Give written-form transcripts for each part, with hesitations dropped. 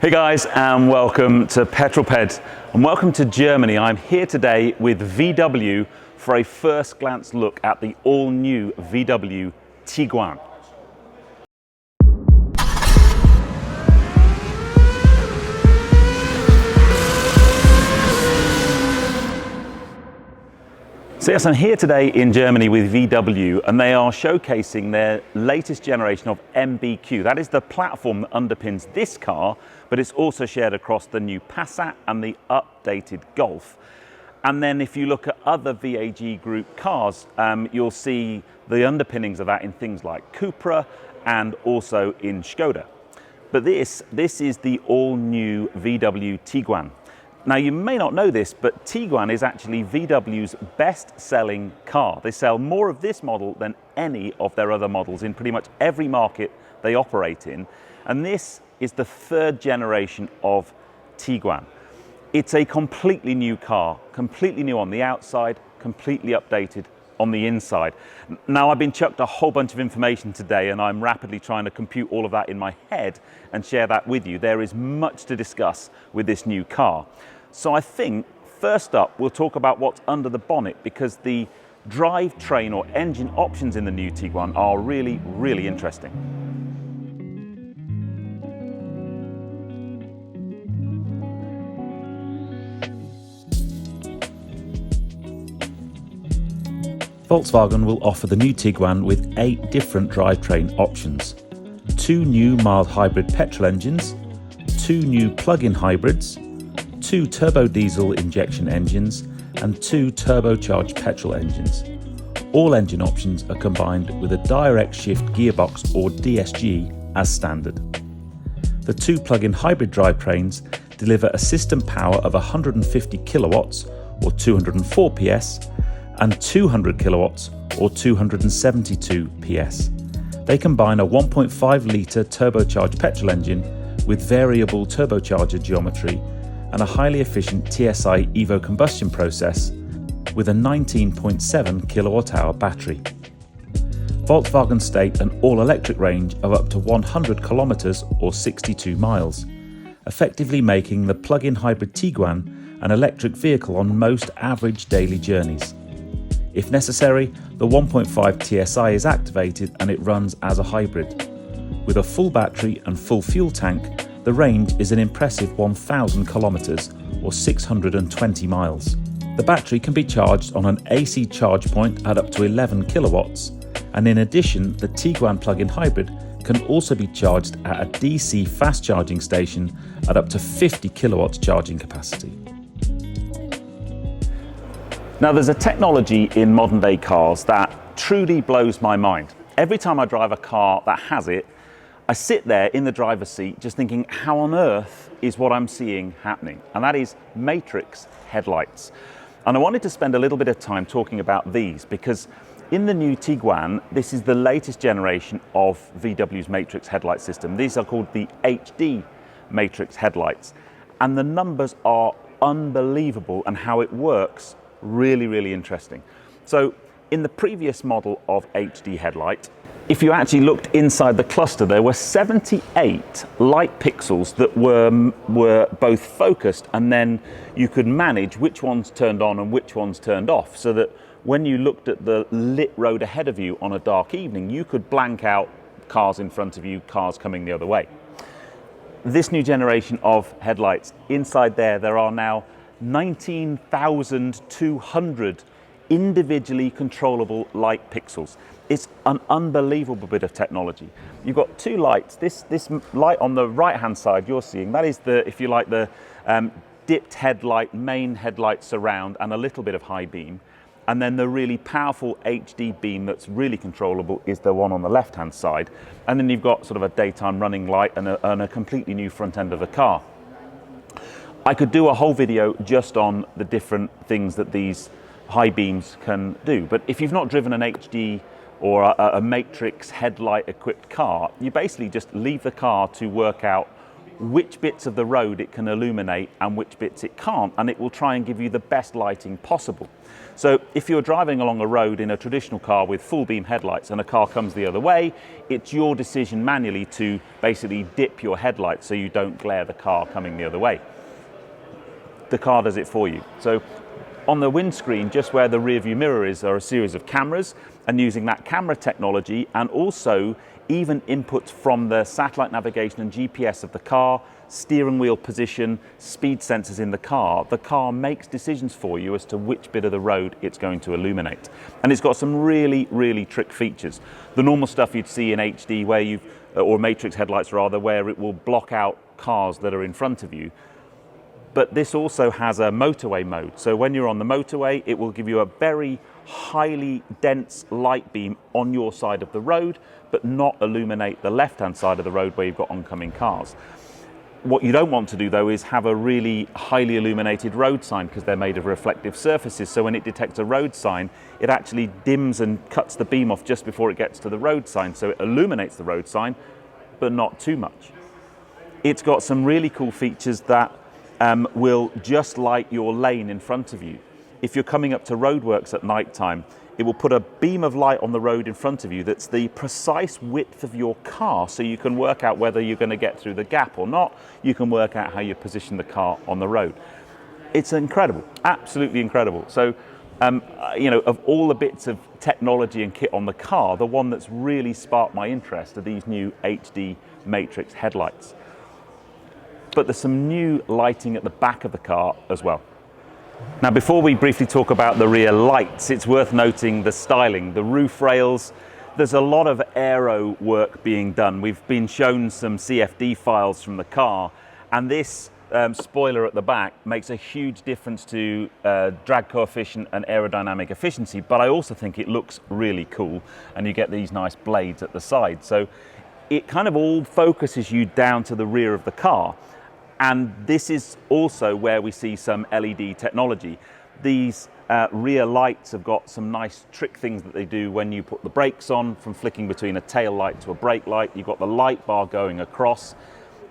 Hey guys, and welcome to Petrol Ped, and welcome to Germany. I'm here today with VW for a first glance look at the all-new VW Tiguan. So yes, I'm here today in Germany with VW, and they are showcasing their latest generation of MBQ. That is the platform that underpins this car, but it's also shared across the new Passat and the updated Golf. And then if you look at other VAG group cars, you'll see the underpinnings of that in things like Cupra and also in Skoda. But this is the all-new VW Tiguan. Now, you may not know this, but Tiguan is actually VW's best-selling car. They sell more of this model than any of their other models in pretty much every market they operate in. And this is the third generation of Tiguan. It's a completely new car, completely new on the outside, completely updated on the inside. Now, I've been chucked a whole bunch of information today, and I'm rapidly trying to compute all of that in my head and share that with you. There is much to discuss with this new car. So I think, first up, we'll talk about what's under the bonnet, because the drivetrain or engine options in the new Tiguan are really, really interesting. Volkswagen will offer the new Tiguan with 8 different drivetrain options. 2 new mild hybrid petrol engines, 2 new plug-in hybrids, 2 turbo diesel injection engines, and 2 turbocharged petrol engines. All engine options are combined with a direct shift gearbox or DSG as standard. The 2 plug-in hybrid drivetrains deliver a system power of 150 kilowatts or 204 PS and 200 kilowatts or 272 PS. They combine a 1.5 litre turbocharged petrol engine with variable turbocharger geometry and a highly efficient TSI Evo combustion process with a 19.7 kilowatt-hour battery. Volkswagen state an all-electric range of up to 100 kilometers or 62 miles, effectively making the plug-in hybrid Tiguan an electric vehicle on most average daily journeys. If necessary, the 1.5 TSI is activated and it runs as a hybrid. With a full battery and full fuel tank, the range is an impressive 1,000 kilometers or 620 miles. The battery can be charged on an AC charge point at up to 11 kilowatts, and in addition, the Tiguan plug-in hybrid can also be charged at a DC fast charging station at up to 50 kilowatts charging capacity. Now, there's a technology in modern day cars that truly blows my mind. Every time I drive a car that has it, I sit there in the driver's seat just thinking, how on earth is what I'm seeing happening? And that is matrix headlights. And I wanted to spend a little bit of time talking about these, because in the new Tiguan, this is the latest generation of VW's matrix headlight system. These are called the HD matrix headlights. And the numbers are unbelievable, and how it works really, really interesting. So in the previous model of HD headlight, if you actually looked inside the cluster, there were 78 light pixels that were both focused, and then you could manage which ones turned on and which ones turned off, so that when you looked at the lit road ahead of you on a dark evening, you could blank out cars in front of you, cars coming the other way. This new generation of headlights, inside there are now 19,200 individually controllable light pixels. It's an unbelievable bit of technology. You've got 2 lights. This light on the right-hand side you're seeing, that is the, if you like, the dipped headlight, main headlight surround, and a little bit of high beam. And then the really powerful HD beam that's really controllable is the one on the left-hand side. And then you've got sort of a daytime running light and a completely new front end of the car. I could do a whole video just on the different things that these high beams can do. But if you've not driven an HD or a matrix headlight equipped car, you basically just leave the car to work out which bits of the road it can illuminate and which bits it can't, and it will try and give you the best lighting possible. So if you're driving along a road in a traditional car with full beam headlights and a car comes the other way, it's your decision manually to basically dip your headlights so you don't glare the car coming the other way. The car does it for you. So on the windscreen, just where the rear view mirror is, are a series of cameras, and using that camera technology and also even inputs from the satellite navigation and GPS of the car, steering wheel position, speed sensors in the car makes decisions for you as to which bit of the road it's going to illuminate. And it's got some really, really trick features. The normal stuff you'd see in HD or matrix headlights rather, where it will block out cars that are in front of you. But this also has a motorway mode. So when you're on the motorway, it will give you a very highly dense light beam on your side of the road, but not illuminate the left-hand side of the road where you've got oncoming cars. What you don't want to do, though, is have a really highly illuminated road sign, because they're made of reflective surfaces. So when it detects a road sign, it actually dims and cuts the beam off just before it gets to the road sign. So it illuminates the road sign, but not too much. It's got some really cool features that will just light your lane in front of you. If you're coming up to roadworks at night time, it will put a beam of light on the road in front of you that's the precise width of your car, so you can work out whether you're going to get through the gap or not. You can work out how you position the car on the road. It's incredible, absolutely incredible. So, of all the bits of technology and kit on the car, the one that's really sparked my interest are these new HD matrix headlights. But there's some new lighting at the back of the car as well. Now, before we briefly talk about the rear lights, it's worth noting the styling, the roof rails. There's a lot of aero work being done. We've been shown some CFD files from the car, and this spoiler at the back makes a huge difference to drag coefficient and aerodynamic efficiency, but I also think it looks really cool, and you get these nice blades at the side. So it kind of all focuses you down to the rear of the car. And this is also where we see some LED technology. These rear lights have got some nice trick things that they do when you put the brakes on, from flicking between a tail light to a brake light. You've got the light bar going across.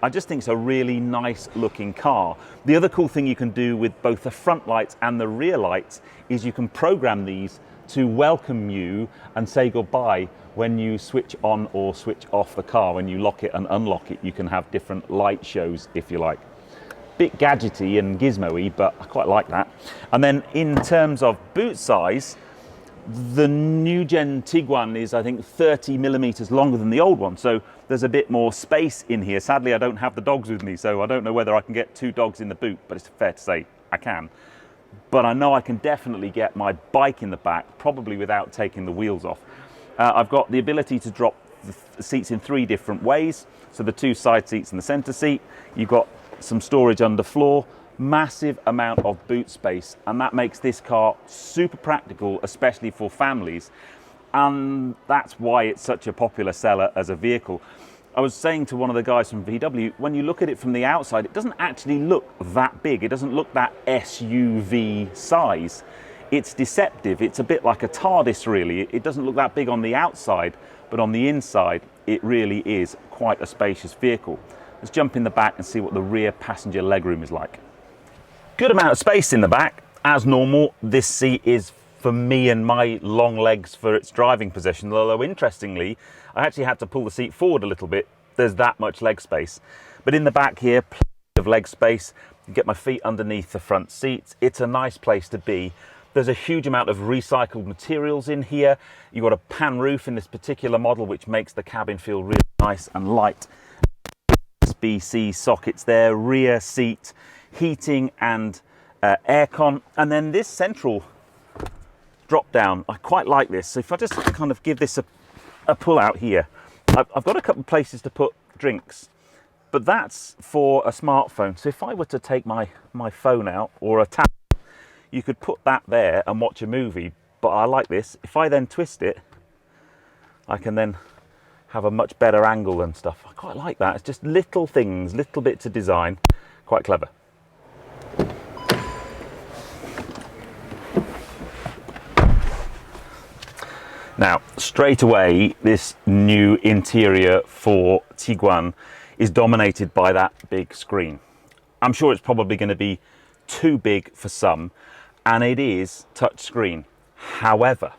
I just think it's a really nice looking car. The other cool thing you can do with both the front lights and the rear lights is you can program these to welcome you and say goodbye when you switch on or switch off the car. When you lock it and unlock it, you can have different light shows, if you like. Bit gadgety and gizmo-y, but I quite like that. And then in terms of boot size, the new Gen Tiguan is, I think, 30 millimeters longer than the old one. So there's a bit more space in here. Sadly, I don't have the dogs with me, so I don't know whether I can get 2 dogs in the boot, but it's fair to say I can. But I know I can definitely get my bike in the back, probably without taking the wheels off. I've got the ability to drop the seats in 3 different ways. So the 2 side seats and the center seat. You've got some storage under floor, massive amount of boot space, and that makes this car super practical, especially for families. And that's why it's such a popular seller as a vehicle. I was saying to one of the guys from VW, when you look at it from the outside, it doesn't actually look that big. It doesn't look that SUV size. It's deceptive. It's a bit like a TARDIS, really. It doesn't look that big on the outside, but on the inside, it really is quite a spacious vehicle. Let's jump in the back and see what the rear passenger legroom is like. Good amount of space in the back. As normal, this seat is for me and my long legs for its driving position, although interestingly, I actually had to pull the seat forward a little bit. There's that much leg space. But in the back here, plenty of leg space. You get my feet underneath the front seats. It's a nice place to be. There's a huge amount of recycled materials in here. You've got a pan roof in this particular model, which makes the cabin feel really nice and light. USB-C sockets there, rear seat, heating and aircon. And then this central drop down, I quite like this. So if I just kind of give this a pull out here, I've got a couple of places to put drinks, but that's for a smartphone. So if I were to take my phone out or a tablet, you could put that there and watch a movie. But I like this. If I then twist it, I can then have a much better angle and stuff. I quite like that. It's just little things, little bits of design. Quite clever. Now, straight away, this new interior for Tiguan is dominated by that big screen. I'm sure it's probably going to be too big for some, and it is touch screen. However,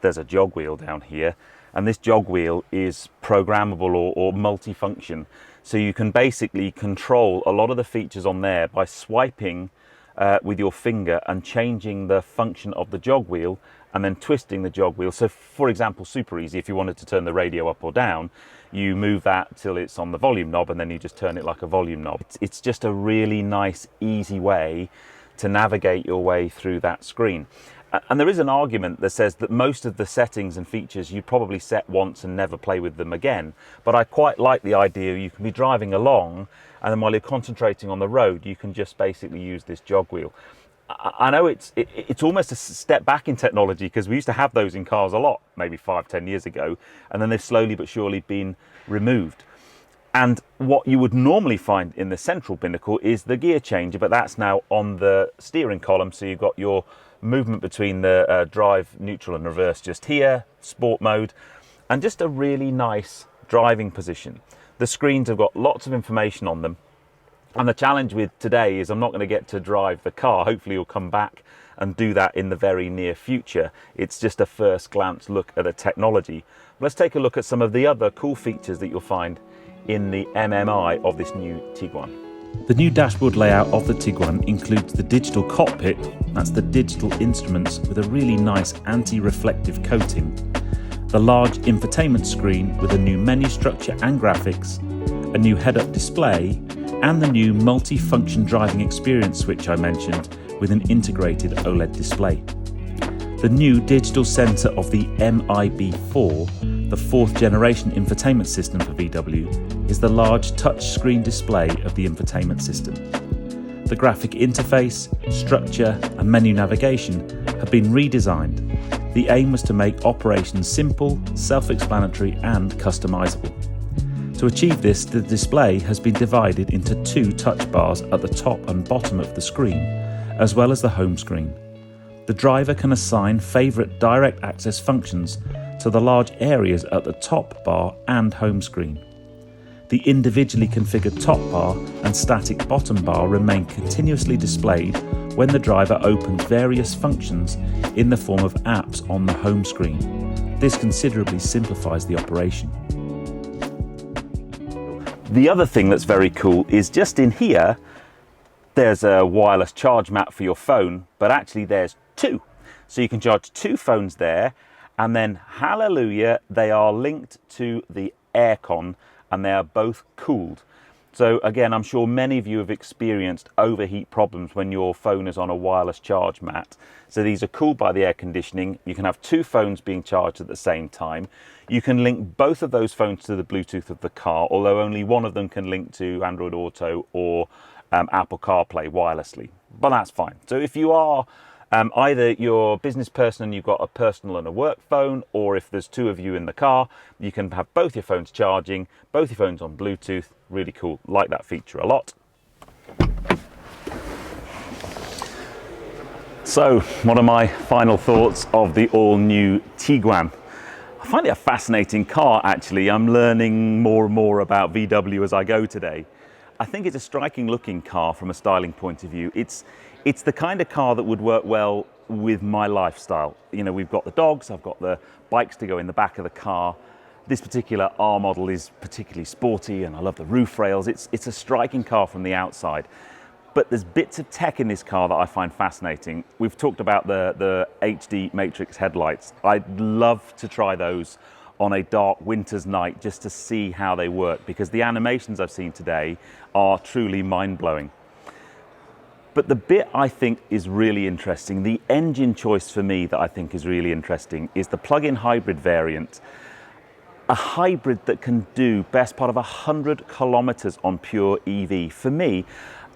there's a jog wheel down here, and this jog wheel is programmable or multifunction. So you can basically control a lot of the features on there by swiping with your finger and changing the function of the jog wheel and then twisting the jog wheel. So for example, super easy, if you wanted to turn the radio up or down, you move that till it's on the volume knob and then you just turn it like a volume knob. It's just a really nice, easy way to navigate your way through that screen. And there is an argument that says that most of the settings and features you probably set once and never play with them again. But I quite like the idea you can be driving along and then while you're concentrating on the road, you can just basically use this jog wheel. I know it's almost a step back in technology, because we used to have those in cars a lot, maybe 5-10 years ago, and then they've slowly but surely been removed. And what you would normally find in the central binnacle is the gear changer, but that's now on the steering column, so you've got your movement between the drive, neutral and reverse just here, sport mode, and just a really nice driving position. The screens have got lots of information on them, and the challenge with today is I'm not going to get to drive the car. Hopefully you'll come back and do that in the very near future. It's just a first glance look at the technology. Let's take a look at some of the other cool features that you'll find in the MMI of this new Tiguan. The new dashboard layout of the Tiguan includes the digital cockpit, that's the digital instruments with a really nice anti-reflective coating, the large infotainment screen with a new menu structure and graphics, a new head-up display, and the new multi-function driving experience switch I mentioned with an integrated OLED display. The new digital centre of the MIB4, the fourth generation infotainment system for VW, is the large touchscreen display of the infotainment system. The graphic interface, structure and menu navigation have been redesigned. The aim was to make operations simple, self-explanatory and customisable. To achieve this, the display has been divided into two touch bars at the top and bottom of the screen, as well as the home screen. The driver can assign favourite direct access functions to the large areas at the top bar and home screen. The individually configured top bar and static bottom bar remain continuously displayed when the driver opens various functions in the form of apps on the home screen. This considerably simplifies the operation. The other thing that's very cool is just in here, there's a wireless charge mat for your phone, but actually there's two. So you can charge two phones there, and then hallelujah, they are linked to the aircon and they are both cooled. So again, I'm sure many of you have experienced overheat problems when your phone is on a wireless charge mat. So these are cooled by the air conditioning. You can have two phones being charged at the same time. You can link both of those phones to the Bluetooth of the car, although only one of them can link to Android Auto or Apple CarPlay wirelessly, but that's fine. So if you are either you're a business person and you've got a personal and a work phone, or if there's two of you in the car, you can have both your phones charging, both your phones on Bluetooth. Really cool, like that feature a lot. So, what are my final thoughts of the all-new Tiguan? I find it a fascinating car, actually. I'm learning more and more about VW as I go today. I think it's a striking looking car from a styling point of view. It's the kind of car that would work well with my lifestyle. You know, we've got the dogs, I've got the bikes to go in the back of the car. This particular R model is particularly sporty and I love the roof rails. It's a striking car from the outside. But there's bits of tech in this car that I find fascinating. We've talked about the HD matrix headlights. I'd love to try those on a dark winter's night just to see how they work, because the animations I've seen today are truly mind-blowing. But the bit I think is really interesting, the engine choice for me that I think is really interesting, is the plug-in hybrid variant. A hybrid that can do best part of 100 kilometers on pure EV. For me,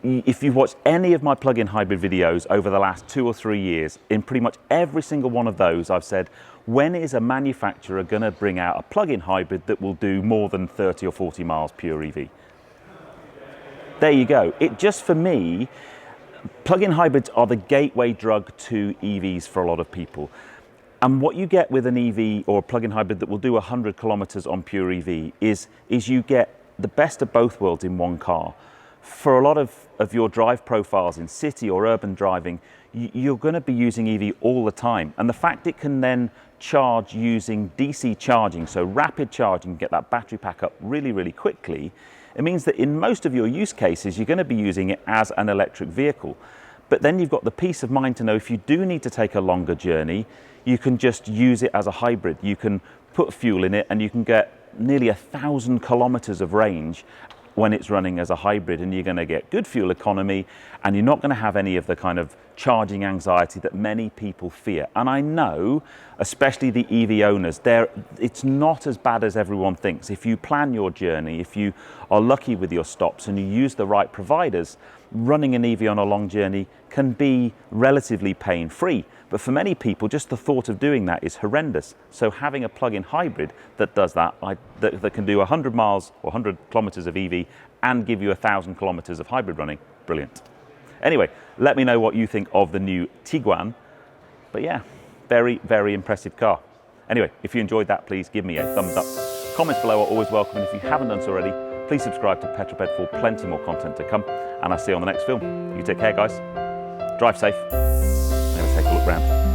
if you've watched any of my plug-in hybrid videos over the last 2 or 3 years, in pretty much every single one of those, I've said, when is a manufacturer going to bring out a plug-in hybrid that will do more than 30 or 40 miles pure EV? There you go. It just, for me, plug-in hybrids are the gateway drug to EVs for a lot of people. And what you get with an EV or a plug-in hybrid that will do 100 kilometers on pure EV is you get the best of both worlds in one car. For a lot of your drive profiles in city or urban driving, you're going to be using EV all the time. And the fact it can then charge using DC charging, so rapid charging, get that battery pack up really, really quickly, it means that in most of your use cases, you're going to be using it as an electric vehicle. But then you've got the peace of mind to know if you do need to take a longer journey, you can just use it as a hybrid. You can put fuel in it and you can get nearly 1,000 kilometers of range when it's running as a hybrid, and you're going to get good fuel economy, and you're not going to have any of the kind of charging anxiety that many people fear. And I know, especially the EV owners, it's not as bad as everyone thinks. If you plan your journey, if you are lucky with your stops and you use the right providers, running an EV on a long journey can be relatively pain-free. But for many people, just the thought of doing that is horrendous. So having a plug-in hybrid that does that, that can do 100 miles or 100 kilometers of EV and give you 1,000 kilometers of hybrid running, brilliant. Anyway, let me know what you think of the new Tiguan. But yeah, very, very impressive car. Anyway, if you enjoyed that, please give me a thumbs up. Comments below are always welcome, and if you haven't done so already, please subscribe to Petrol Ped for plenty more content to come, and I'll see you on the next film. You take care, guys. Drive safe. I'm going to take a look round.